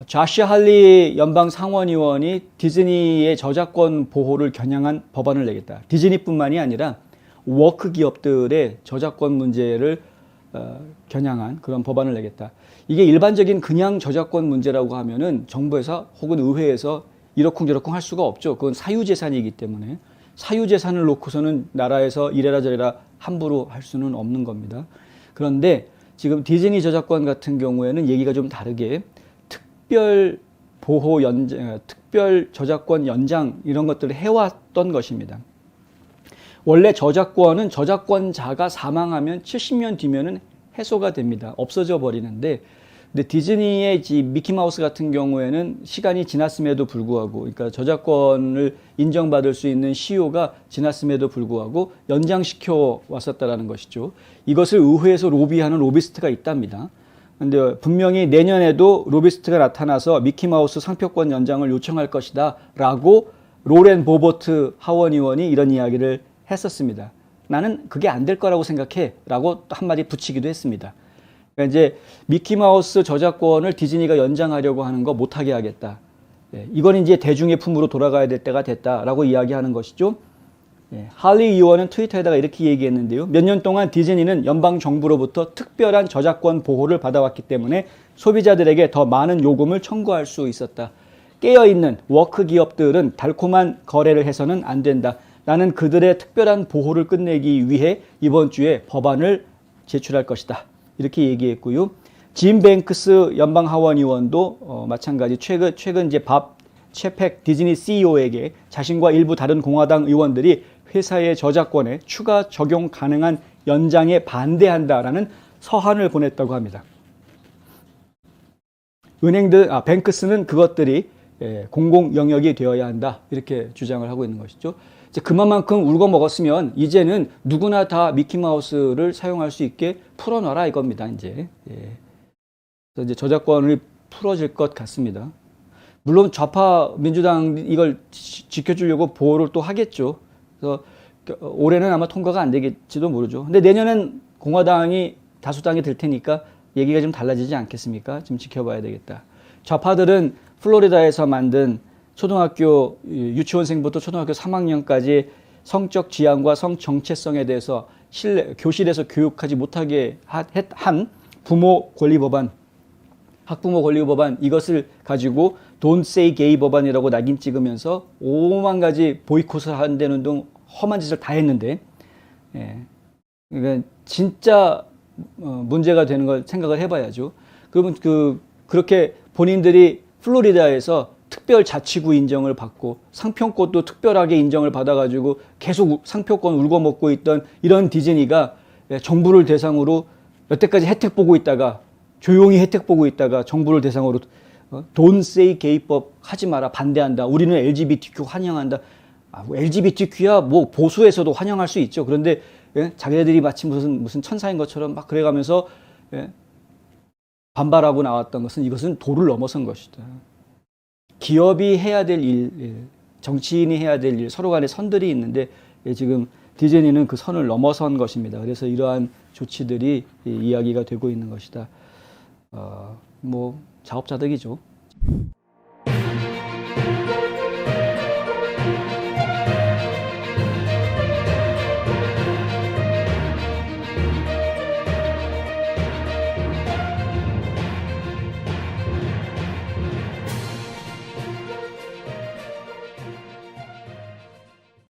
좌시 할리 연방 상원의원이 디즈니의 저작권 보호를 겨냥한 법안을 내겠다. 디즈니뿐만이 아니라 워크 기업들의 저작권 문제를 겨냥한 그런 법안을 내겠다. 이게 일반적인 그냥 저작권 문제라고 하면은 정부에서 혹은 의회에서 이러쿵저러쿵 할 수가 없죠. 그건 사유재산이기 때문에 사유재산을 놓고서는 나라에서 이래라 저래라 함부로 할 수는 없는 겁니다. 그런데 지금 디즈니 저작권 같은 경우에는 얘기가 좀 다르게 특별 보호 연장, 특별 저작권 연장 이런 것들을 해왔던 것입니다. 원래 저작권은 저작권자가 사망하면 70년 뒤면은 해소가 됩니다. 없어져 버리는데, 근데 디즈니의 미키마우스 같은 경우에는 시간이 지났음에도 불구하고, 그러니까 저작권을 인정받을 수 있는 시효가 지났음에도 불구하고 연장시켜 왔었다라는 것이죠. 이것을 의회에서 로비하는 로비스트가 있답니다. 근데 분명히 내년에도 로비스트가 나타나서 미키마우스 상표권 연장을 요청할 것이다 라고 로렌 보버트 하원 의원이 이런 이야기를 했었습니다. 나는 그게 안 될 거라고 생각해 라고 또 한마디 붙이기도 했습니다. 그러니까 이제 미키마우스 저작권을 디즈니가 연장하려고 하는 거 못하게 하겠다. 이건 이제 대중의 품으로 돌아가야 될 때가 됐다라고 이야기하는 것이죠. 할리 의원은 트위터에다가 이렇게 얘기했는데요. 몇 년 동안 디즈니는 연방 정부로부터 특별한 저작권 보호를 받아왔기 때문에 소비자들에게 더 많은 요금을 청구할 수 있었다. 깨어있는 워크 기업들은 달콤한 거래를 해서는 안 된다. 나는 그들의 특별한 보호를 끝내기 위해 이번 주에 법안을 제출할 것이다. 이렇게 얘기했고요. 짐 뱅크스 연방 하원 의원도 마찬가지 최근 이제 밥 채팩 디즈니 CEO에게 자신과 일부 다른 공화당 의원들이 회사의 저작권에 추가 적용 가능한 연장에 반대한다라는 서한을 보냈다고 합니다. 뱅크스는 그것들이 공공 영역이 되어야 한다 이렇게 주장을 하고 있는 것이죠. 이제 그만큼 울고 먹었으면 이제는 누구나 다 미키마우스를 사용할 수 있게 풀어놔라 이겁니다. 이제 그래서 이제 저작권을 풀어질 것 같습니다. 물론 좌파 민주당 이걸 지켜주려고 보호를 또 하겠죠. 그래서 올해는 아마 통과가 안 되겠지도 모르죠. 근데 내년엔 공화당이 다수당이 될 테니까 얘기가 좀 달라지지 않겠습니까? 좀 지켜봐야 되겠다. 좌파들은 플로리다에서 만든 초등학교 유치원생부터 초등학교 3학년까지 성적 지향과 성 정체성에 대해서 교실에서 교육하지 못하게 한 부모 권리 법안, 학부모 권리 법안 이것을 가지고 Don't Say Gay 법안이라고 낙인 찍으면서 5만 가지 보이콧을 한다는 등 험한 짓을 다 했는데, 그러니까 진짜 문제가 되는 걸 생각을 해봐야죠. 그러면 그렇게 본인들이 플로리다에서 특별 자치구 인정을 받고 상표권도 특별하게 인정을 받아가지고 계속 상표권 울고 먹고 있던 이런 디즈니가 정부를 대상으로 여태까지 혜택 보고 있다가 조용히 혜택 보고 있다가 정부를 대상으로 Don't say gay법 하지 마라 반대한다. 우리는 LGBTQ 환영한다. LGBTQ야 뭐 보수에서도 환영할 수 있죠. 그런데 자기네들이 마치 무슨 천사인 것처럼 막 그래가면서 반발하고 나왔던 것은 이것은 도를 넘어선 것이다. 기업이 해야 될 일, 정치인이 해야 될 일, 서로 간에 선들이 있는데 지금 디즈니는 그 선을 넘어선 것입니다. 그래서 이러한 조치들이 이야기가 되고 있는 것이다. 뭐 자업자득이죠.